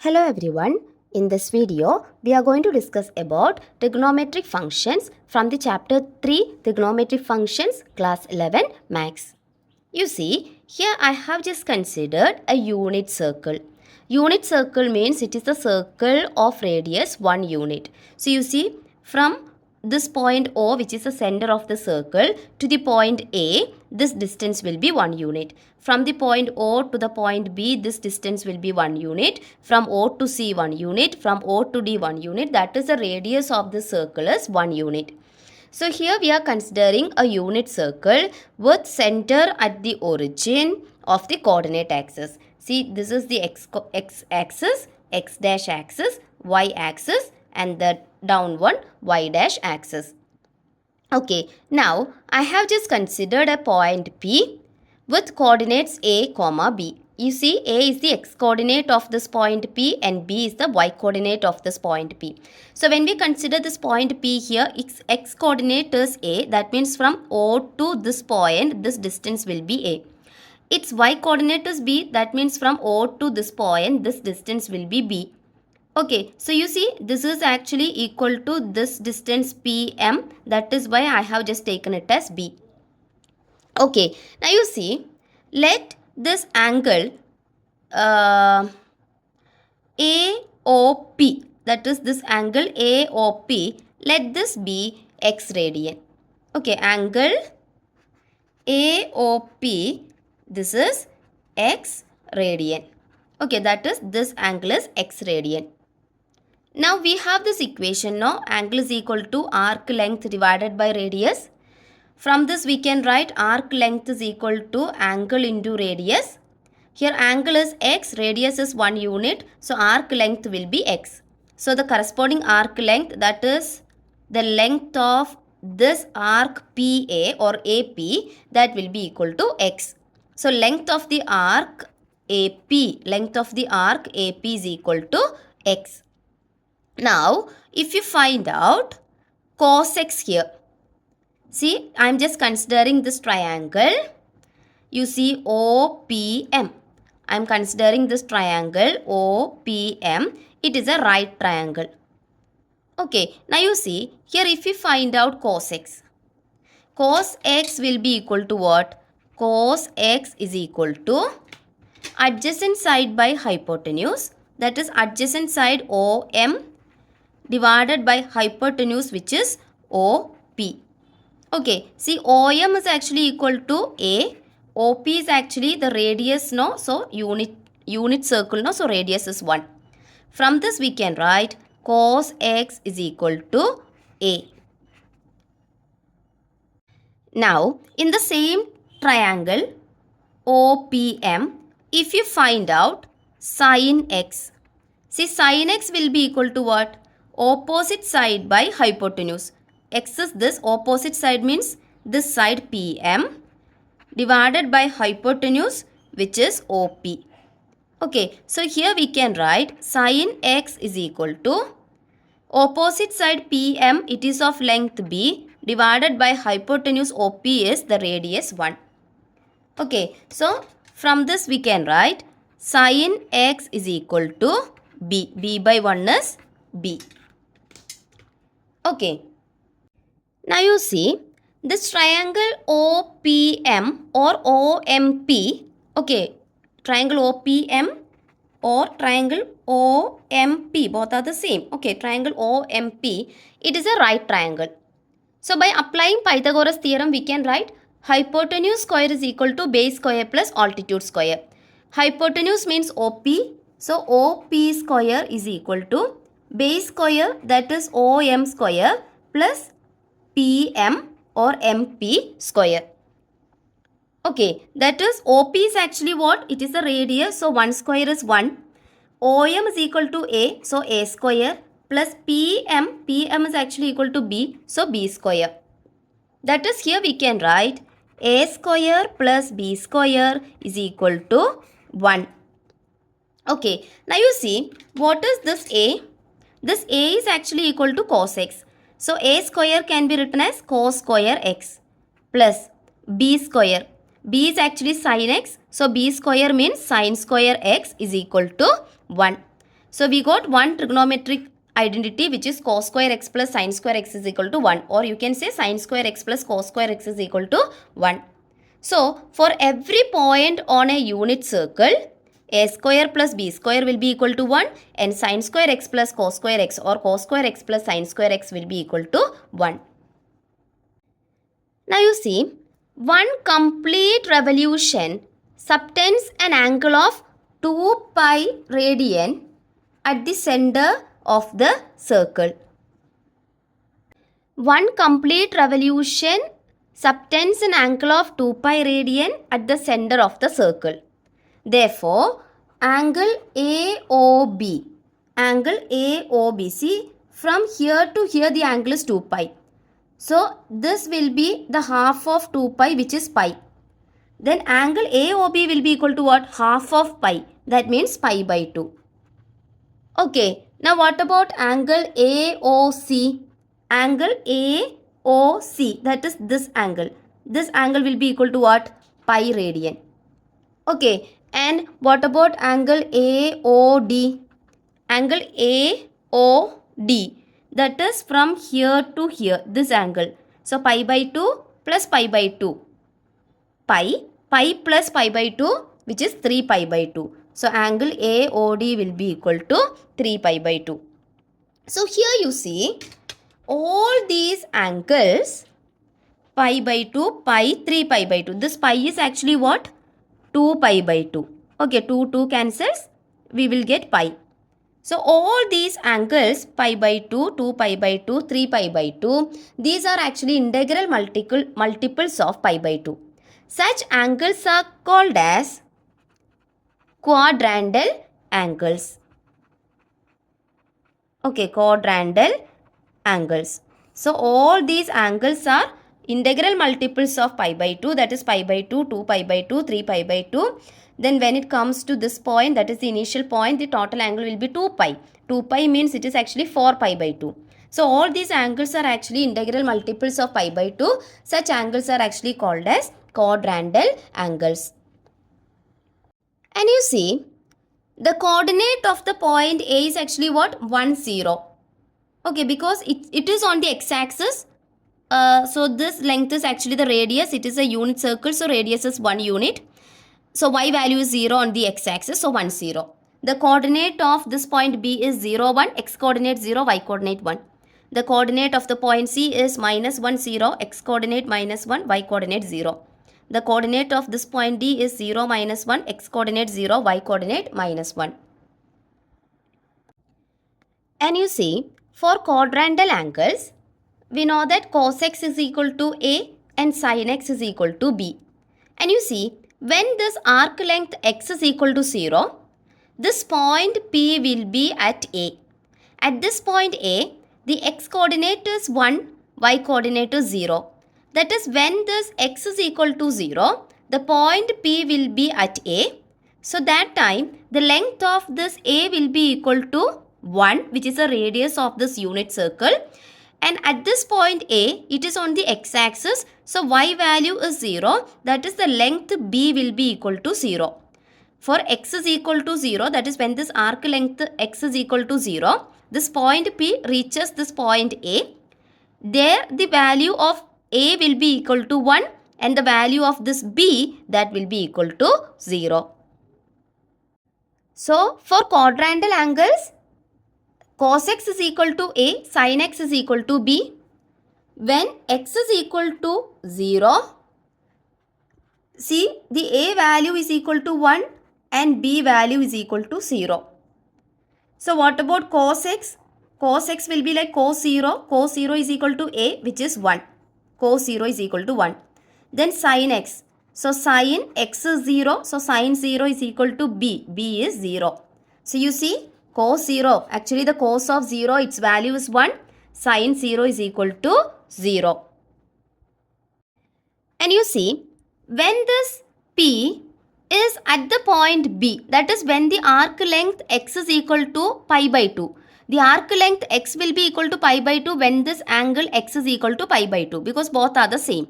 Hello everyone. In this video, we are going to discuss about trigonometric functions from the chapter 3 trigonometric functions class 11 max. You see, here I have just considered a unit circle. Unit circle means it is the circle of radius 1 unit. So you see, from this point O, which is the center of the circle, to the point A, this distance will be 1 unit. From the point O to the point B, this distance will be 1 unit. From O to C, 1 unit. From O to D, 1 unit. That is the radius of the circle is 1 unit. So here we are considering a unit circle with center at the origin of the coordinate axis. See, this is the x axis, x dash axis, y axis, and the down one y dash axis. Okay, now I have just considered a point P with coordinates a comma b. You see, A is the x coordinate of this point P and B is the y coordinate of this point P. So when we consider this point P here, its x coordinate is A. That means from O to this point, this distance will be A. Its y coordinate is B. That means from O to this point, this distance will be B. Okay, so you see, this is actually equal to this distance PM. That is why I have just taken it as B. Okay, now you see, let this angle AOP, that is this angle AOP, let this be x radian. Okay, angle AOP, this is x radian. Okay, that is this angle is x radian. Now we have this equation, no? Angle is equal to arc length divided by radius. From this we can write arc length is equal to angle into radius. Here angle is x, radius is 1 unit. So arc length will be x. So the corresponding arc length, that is the length of this arc PA or AP, that will be equal to x. So length of the arc AP is equal to x. Now if you find out cos x here. See, I am just considering this triangle. You see OPM. I am considering this triangle OPM. It is a right triangle. Okay, now you see, here if you find out cos x. Cos x will be equal to what? Cos x is equal to adjacent side by hypotenuse. That is adjacent side OM divided by hypotenuse, which is OP. Okay, see, OM is actually equal to A. OP is actually the radius, no? So unit circle, no? So radius is 1. From this we can write cos x is equal to A. Now in the same triangle OPM, if you find out sin x. See, sin x will be equal to what? Opposite side by hypotenuse. X is this, opposite side means this side PM divided by hypotenuse, which is OP. Okay, so here we can write sin x is equal to opposite side PM, it is of length B, divided by hypotenuse OP is the radius 1. Okay, so from this we can write sin x is equal to B. B by 1 is B. Okay. Now you see, this triangle OPM or OMP, okay, triangle OPM or triangle OMP, both are the same. Okay, triangle OMP, it is a right triangle. So by applying Pythagoras theorem, we can write hypotenuse square is equal to base square plus altitude square. Hypotenuse means OP, so OP square is equal to base square, that is OM square, plus PM or MP square. Okay, that is OP is actually what? It is the radius, so 1 square is 1. OM is equal to A, so A square, plus PM is actually equal to B, so B square. That is, here we can write A square plus B square is equal to 1. Okay, now you see, what is this A? This A is actually equal to cos x. So A square can be written as cos square x plus B square. B is actually sin x. So B square means sin square x is equal to 1. So we got one trigonometric identity which is cos square x plus sin square x is equal to 1, or you can say sin square x plus cos square x is equal to 1. So for every point on a unit circle, a square plus b square will be equal to 1 and sin square x plus cos square x or cos square x plus sin square x will be equal to 1. Now you see, one complete revolution subtends an angle of 2 pi radian at the center of the circle. One complete revolution subtends an angle of 2 pi radian at the center of the circle. Therefore, angle AOB, see, from here to here the angle is 2 pi. So, this will be the half of 2 pi, which is pi. Then angle AOB will be equal to what? Half of pi. That means pi by 2. Okay, now what about angle AOC? Angle AOC, that is this angle. This angle will be equal to what? Pi radian. Okay, and what about angle AOD? Angle AOD, that is from here to here, this angle. So pi by 2 plus pi by 2. Pi plus pi by 2, which is 3 pi by 2. So angle AOD will be equal to 3 pi by 2. So here you see all these angles, pi by 2, pi, 3 pi by 2. This pi is actually what? 2 pi by 2. Okay, 2 cancels. We will get pi. So all these angles, pi by 2, 2 pi by 2, 3 pi by 2, these are actually integral multiples of pi by 2. Such angles are called as quadrantal angles. Okay, quadrantal angles. So all these angles are integral multiples of pi by 2, that is pi by 2, 2 pi by 2, 3 pi by 2. Then when it comes to this point, that is the initial point, the total angle will be 2 pi. 2 pi means it is actually 4 pi by 2. So all these angles are actually integral multiples of pi by 2. Such angles are actually called as quadrantal angles. And you see, the coordinate of the point A is actually what? 1, 0. Okay, because it is on the x-axis. So this length is actually the radius. It is a unit circle, so radius is 1 unit. So y value is 0 on the x-axis, so 1, 0. The coordinate of this point B is 0, 1, x coordinate 0, y coordinate 1. The coordinate of the point C is minus 1, 0, x coordinate minus 1, y coordinate 0. The coordinate of this point D is 0, minus 1, x coordinate 0, y coordinate minus 1. And you see, for quadrantal angles, we know that cos x is equal to A and sin x is equal to B. And you see, when this arc length x is equal to 0, this point P will be at A. At this point A, the x coordinate is 1, y coordinate is 0. That is, when this x is equal to 0, the point P will be at A. So that time, the length of this A will be equal to 1, which is the radius of this unit circle. And at this point A, it is on the x-axis. So y value is 0. That is, the length B will be equal to 0. For x is equal to 0, that is when this arc length x is equal to 0, this point P reaches this point A. There the value of A will be equal to 1 and the value of this B, that will be equal to 0. So for quadrantal angles, cos x is equal to A, sin x is equal to B. When x is equal to 0, see, the A value is equal to 1 and B value is equal to 0. So what about cos x? Cos x will be like cos 0. Cos 0 is equal to A, which is 1. Cos 0 is equal to 1. Then sin x. So sin x is 0. So sin 0 is equal to B. B is 0. So you see, cos 0, actually the cos of 0, its value is 1. Sin 0 is equal to 0. And you see, when this P is at the point B, that is when the arc length x is equal to pi by 2. The arc length x will be equal to pi by 2 when this angle x is equal to pi by 2, because both are the same.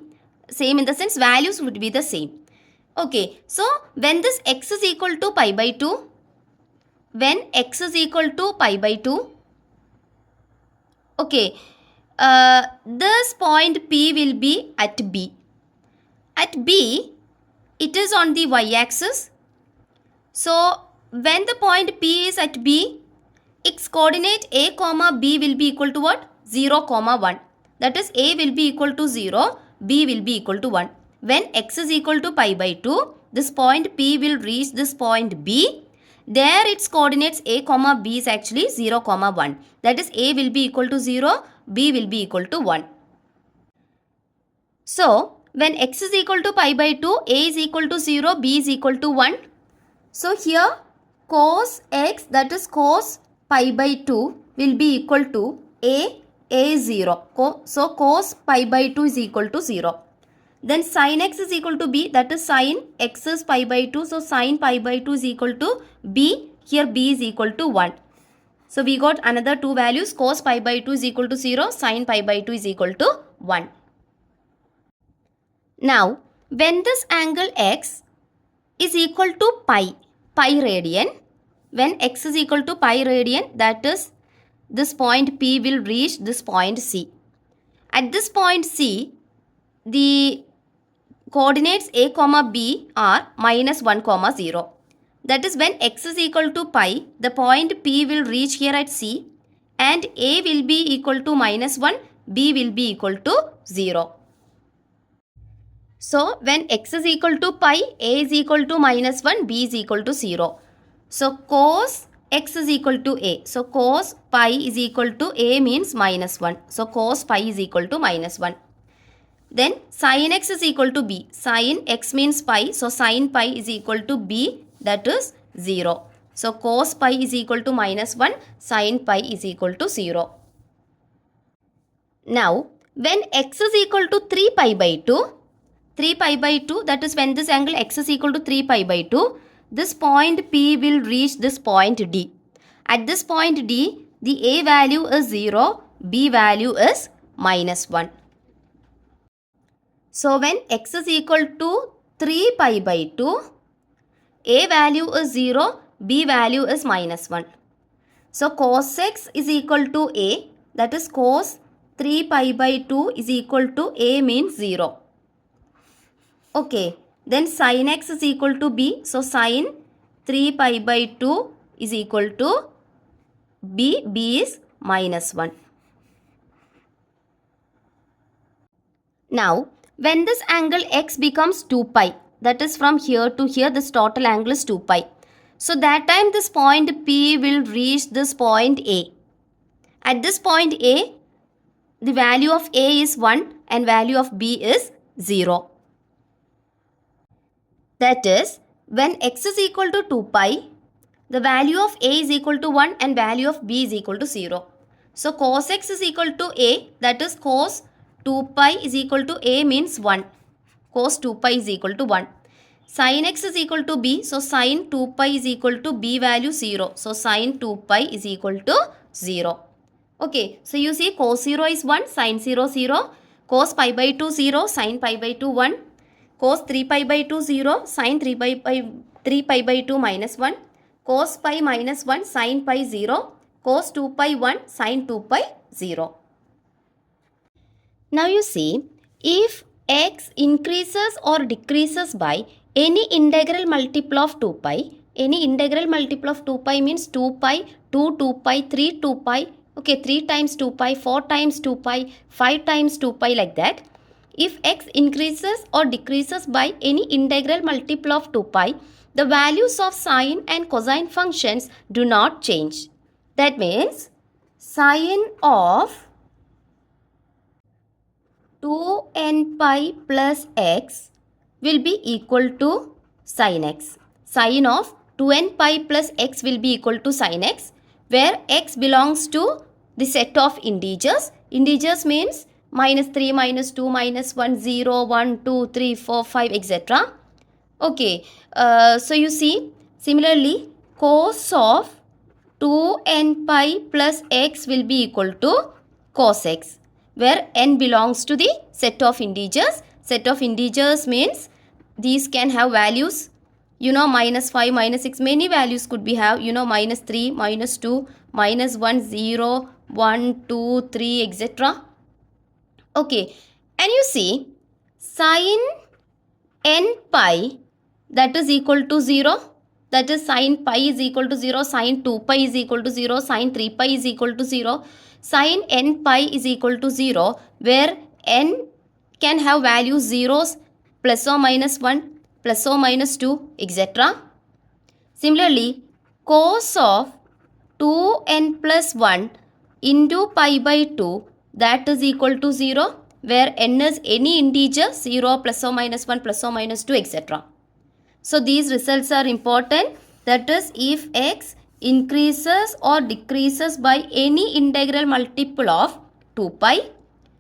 Same in the sense values would be the same. Okay, so when this x is equal to pi by 2, when x is equal to pi by 2, okay, this point P will be at B. At B, it is on the y-axis. So, when the point P is at B, its coordinate a comma b will be equal to what? 0 comma 1. That is, a will be equal to 0, b will be equal to 1. When x is equal to pi by 2, this point P will reach this point B. There its coordinates a comma b is actually 0 comma 1. That is, a will be equal to 0, b will be equal to 1. So, when x is equal to pi by 2, a is equal to 0, b is equal to 1. So, here cos x, that is cos pi by 2 will be equal to a is 0. So, cos pi by 2 is equal to 0. Then sin x is equal to b, that is sin x is pi by 2. So, sin pi by 2 is equal to b. Here b is equal to 1. So, we got another two values. Cos pi by 2 is equal to 0. Sin pi by 2 is equal to 1. Now, when this angle x is equal to pi radian, when x is equal to pi radian, that is, this point P will reach this point C. At this point C, the coordinates a comma b are minus 1 comma 0. That is, when x is equal to pi, the point P will reach here at C, and a will be equal to minus 1, b will be equal to 0. So, when x is equal to pi, a is equal to minus 1, b is equal to 0. So, cos x is equal to a. So, cos pi is equal to a means minus 1. So, cos pi is equal to minus 1. Then, sin x is equal to b. Sin x means pi. So, sin pi is equal to b, that is 0. So, cos pi is equal to minus 1. Sin pi is equal to 0. Now, when x is equal to 3 pi by 2, 3 pi by 2, that is when this angle x is equal to 3 pi by 2, this point P will reach this point D. At this point D, the A value is 0, B value is minus 1. So, when x is equal to 3 pi by 2, A value is 0, B value is minus 1. So, cos x is equal to A, that is cos 3 pi by 2 is equal to A means 0. Okay, then sin x is equal to b. So, sin 3 pi by 2 is equal to b. B is minus 1. Now, when this angle x becomes 2 pi, that is from here to here, this total angle is 2 pi. So, that time this point P will reach this point A. At this point A, the value of A is 1 and value of B is 0. That is, when x is equal to 2 pi, the value of a is equal to 1 and value of b is equal to 0. So, cos x is equal to a, that is cos 2 pi is equal to a means 1. Cos 2 pi is equal to 1. Sin x is equal to b, so sin 2 pi is equal to b value 0. So, sin 2 pi is equal to 0. Okay, so you see cos 0 is 1, sin 0 0, cos pi by 2 0, sin pi by 2 1. Cos 3 pi by 2 0, sin 3 pi by 2 minus 1, cos pi minus 1, sin pi 0, cos 2 pi 1, sin 2 pi 0. Now you see, if x increases or decreases by any integral multiple of 2 pi, any integral multiple of 2 pi means 2 pi, 2 pi, 3 2 pi, okay, 3 times 2 pi, 4 times 2 pi, 5 times 2 pi like that. If x increases or decreases by any integral multiple of 2 pi, the values of sine and cosine functions do not change. That means sine of 2n pi plus x will be equal to sin x. Sine of 2n pi plus x will be equal to sin x, where x belongs to the set of integers. Integers means minus 3, minus 2, minus 1, 0, 1, 2, 3, 4, 5, etc. Okay, so you see, similarly, cos of 2n pi plus x will be equal to cos x, where n belongs to the set of integers. Set of integers means these can have values minus 5, minus 6, many values could be have, minus 3, minus 2, minus 1, 0, 1, 2, 3, etc. Okay, and you see sin n pi, that is equal to 0. That is sin pi is equal to 0, sin 2 pi is equal to 0, sin 3 pi is equal to 0. Sin n pi is equal to 0, where n can have values zeros, plus or minus 1, plus or minus 2, etc. Similarly, cos of 2n plus 1 into pi by 2, that is equal to 0, where n is any integer, 0, plus or minus 1, plus or minus 2, etc. So these results are important. That is, if x increases or decreases by any integral multiple of 2 pi,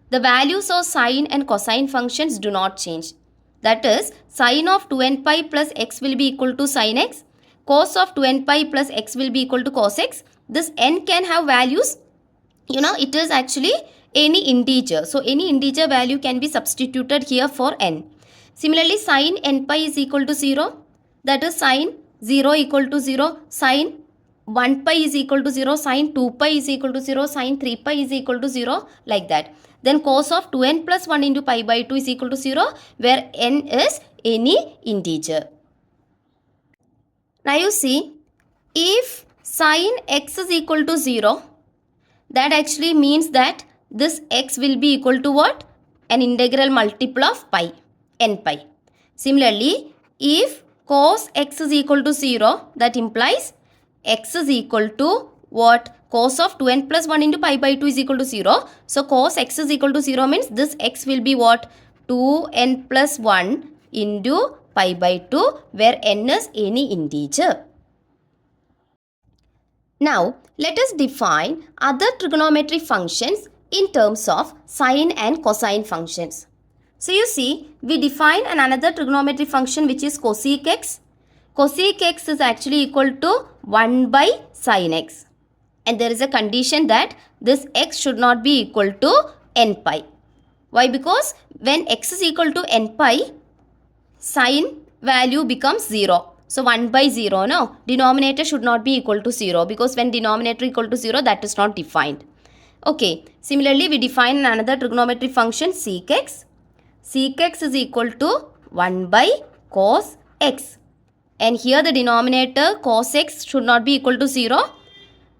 the values of sine and cosine functions do not change. That is, sine of 2n pi plus x will be equal to sin x. Cos of 2n pi plus x will be equal to cos x. This n can have values. It is actually any integer. So any integer value can be substituted here for n. Similarly, sin n pi is equal to 0. That is, sin 0 equal to 0. Sin 1 pi is equal to 0. Sin 2 pi is equal to 0. Sin 3 pi is equal to 0. Like that. Then cos of 2n plus 1 into pi by 2 is equal to 0, where n is any integer. Now you see, if sin x is equal to 0, that actually means that this x will be equal to what? An integral multiple of pi, n pi. Similarly, if cos x is equal to 0, that implies x is equal to what? Cos of 2n plus 1 into pi by 2 is equal to 0. So cos x is equal to 0 means this x will be what? 2n plus 1 into pi by 2, where n is any integer. Now, let us define other trigonometric functions in terms of sine and cosine functions. So you see, we define another trigonometric function which is cosec x. Cosec x is actually equal to 1 by sin x. And there is a condition that this x should not be equal to n pi. Why? Because when x is equal to n pi, sin value becomes 0. So 1 by 0, no? Denominator should not be equal to 0, because when denominator equal to 0, that is not defined. Okay. Similarly, we define another trigonometric function sec x. Sec x is equal to 1 by cos x. And here the denominator cos x should not be equal to 0.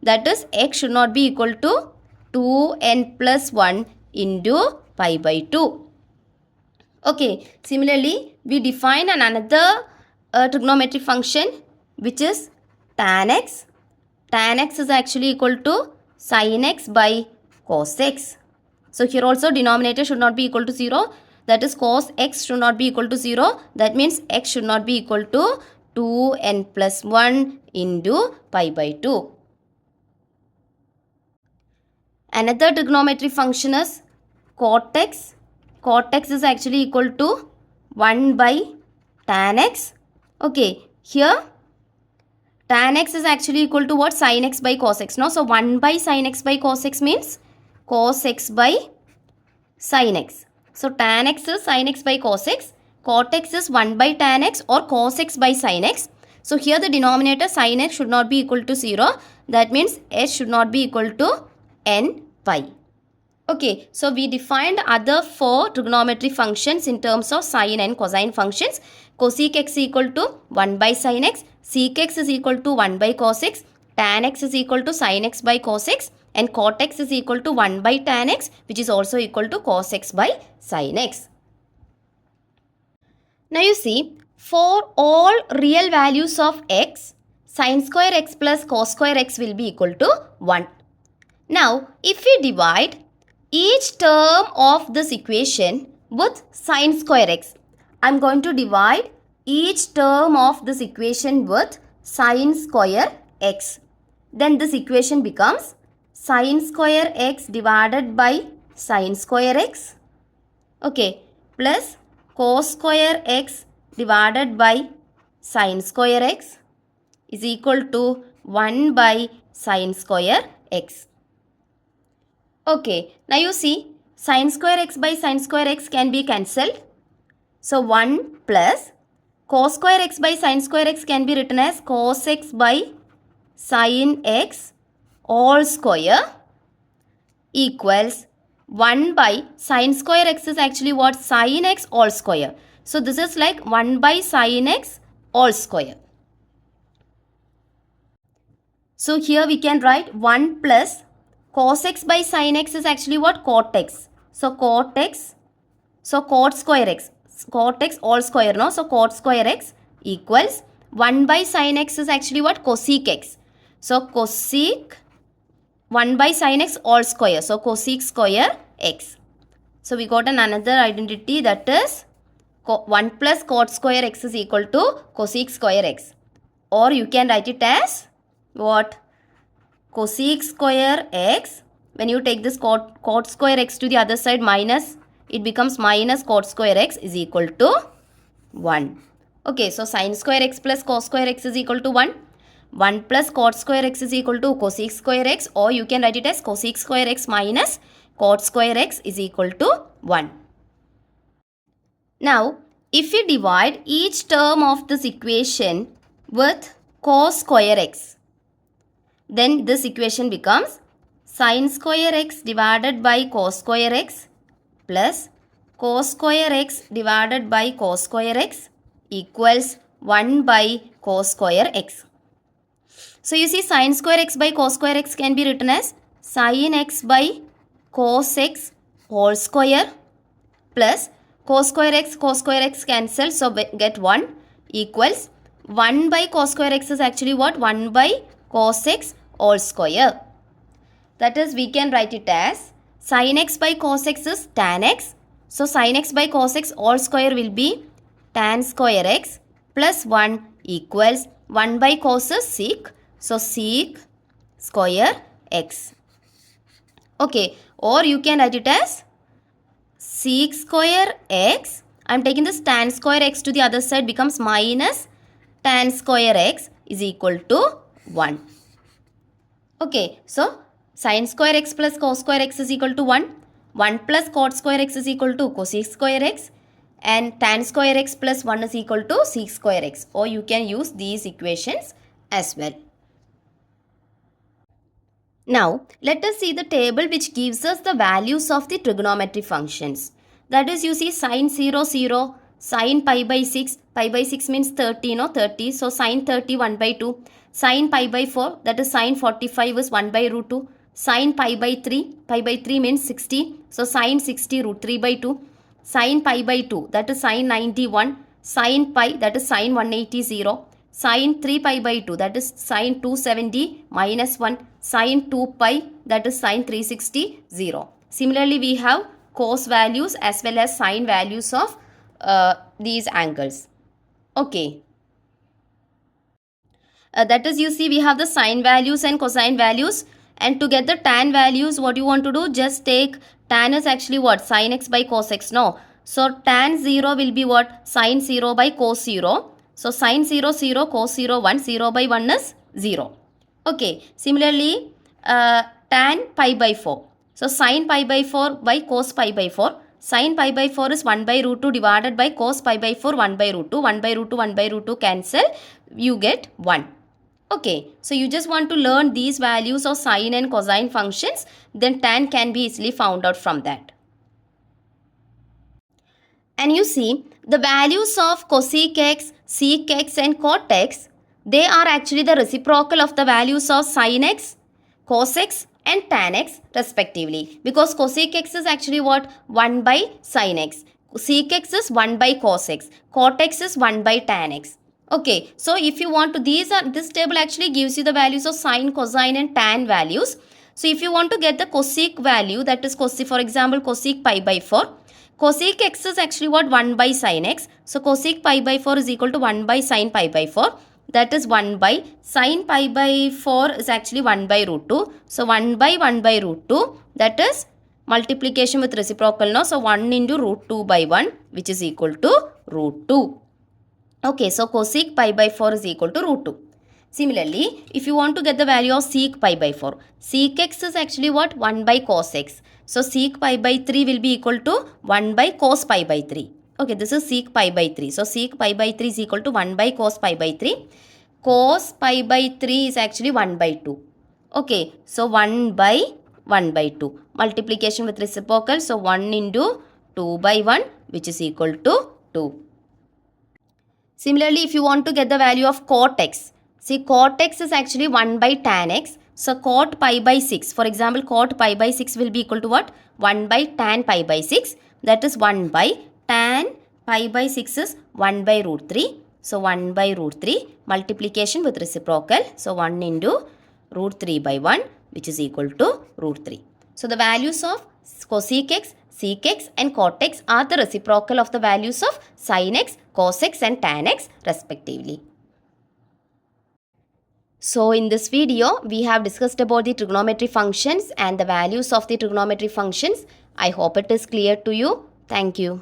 That is, x should not be equal to 2n plus 1 into pi by 2. Okay. Similarly, we define another trigonometric function which is tan x. Tan x is actually equal to sin x by cos x. So here also denominator should not be equal to 0. That is, cos x should not be equal to 0. That means x should not be equal to 2n plus 1 into pi by 2. Another trigonometric function is cot x. Cot x is actually equal to 1 by tan x. Okay, here tan x is actually equal to what? Sin x by cos x. No? So 1 by sin x by cos x means cos x by sin x. So tan x is sin x by cos x. Cot x is 1 by tan x or cos x by sin x. So here the denominator sin x should not be equal to 0. That means s should not be equal to n pi. Okay, so we defined other 4 trigonometric functions in terms of sine and cosine functions. Cosec x equal to 1 by sin x, sec x is equal to 1 by cos x, tan x is equal to sin x by cos x, and cot x is equal to 1 by tan x, which is also equal to cos x by sin x. Now you see, for all real values of x, sin square x plus cos square x will be equal to 1. Now, if we divide each term of this equation with sin square x, I am going to divide each term of this equation with sin square x. Then this equation becomes sin square x divided by sin square x, okay, plus cos square x divided by sin square x is equal to 1 by sin square x. Okay, now you see, sin square x by sin square x can be cancelled. So 1 plus cos square x by sin square x can be written as cos x by sin x all square equals 1 by sin square x is actually what? Sin x all square. So this is like 1 by sin x all square. So here we can write 1 plus cos x by sin x is actually what? Cot x. So cot x, so cot square x, cot x all square, no? So cot square x equals 1 by sin x is actually what? Cosec x. So cosec 1 by sin x all square. So cosec square x. So we got another identity, that is 1 plus cot square x is equal to cosec square x. Or you can write it as what? Cosec square x. When you take this cot square x to the other side minus, it becomes minus cot square x is equal to 1. Okay, so sin square x plus cos square x is equal to 1. 1 plus cot square x is equal to cosec square x, or you can write it as cosec square x minus cot square x is equal to 1. Now, if we divide each term of this equation with cos square x, then this equation becomes sin square x divided by cos square x plus cos square x divided by cos square x equals 1 by cos square x. So you see sin square x by cos square x can be written as sin x by cos x whole square plus cos square x cancel, so get 1 equals 1 by cos square x is actually what? 1 by cos x all square. That is, we can write it as sin x by cos x is tan x. So sin x by cos x all square will be tan square x plus 1 equals 1 by cos is sec. So sec square x. Okay, or you can write it as sec square x. I am taking this tan square x to the other side, becomes minus tan square x is equal to 1. Okay, so sin square x plus cos square x is equal to 1. 1 plus cot square x is equal to cosec square x. And tan square x plus 1 is equal to sec square x. Or you can use these equations as well. Now, let us see the table which gives us the values of the trigonometric functions. That is, you see sin 0, 0, sin pi by 6 means 30, no? 30. So, sin 30, 1 by 2. Sin pi by 4, that is sin 45 is 1 by root 2. Sin pi by 3 means 60. So, sin 60 root 3 by 2. Sin pi by 2, that is sin 91. Sin pi, that is sin 180, 0. Sin 3 pi by 2, that is sin 270 minus 1. Sin 2 pi, that is sin 360, 0. Similarly, we have cos values as well as sin values of these angles. Okay. That is, you see, we have the sin values and cosine values. And to get the tan values, what you want to do? Just take tan is actually what? Sin x by cos x. No. So, tan 0 will be what? Sin 0 by cos 0. So, sin 0, 0, cos 0, 1. 0 by 1 is 0. Okay. Similarly, tan pi by 4. So, sin pi by 4 by cos pi by 4. Sin pi by 4 is 1 by root 2 divided by cos pi by 4, 1 by root 2. 1 by root 2, 1 by root 2 cancel. You get 1. Okay, so you just want to learn these values of sine and cosine functions, then tan can be easily found out from that. And you see, the values of cosec x, sec x and cot x, they are actually the reciprocal of the values of sin x, cos x and tan x respectively. Because cosec x is actually what? 1 by sin x. Sec x is 1 by cos x. Cot x is 1 by tan x. Okay, so if you want to, this table actually gives you the values of sine, cosine and tan values. So if you want to get the cosec value, that is cosec, for example, cosec pi by 4. Cosec x is actually what? 1 by sin x. So cosec pi by 4 is equal to 1 by sin pi by 4. That is 1 by sin pi by 4 is actually 1 by root 2. So 1 by root 2, that is multiplication with reciprocal, no? So 1 into root 2 by 1, which is equal to root 2. Okay, so cosec pi by 4 is equal to root 2. Similarly, if you want to get the value of sec pi by 4, sec x is actually what? 1 by cos x. So, sec pi by 3 will be equal to 1 by cos pi by 3. Okay, this is sec pi by 3. So sec pi by 3 is equal to 1 by cos pi by 3. Cos pi by 3 is actually 1 by 2. Okay, so 1 by 1 by 2. Multiplication with reciprocal. So 1 into 2 by 1, which is equal to 2. Similarly, if you want to get the value of cot x, see cot x is actually 1 by tan x. So cot pi by 6, for example, cot pi by 6 will be equal to what? 1 by tan pi by 6. That is 1 by tan pi by 6 is 1 by root 3. So 1 by root 3 multiplication with reciprocal. So 1 into root 3 by 1, which is equal to root 3. So the values of cosec x, sec x and cot x are the reciprocal of the values of sin x, cos x and tan x respectively. So in this video, we have discussed about the trigonometry functions and the values of the trigonometry functions. I hope it is clear to you. Thank you.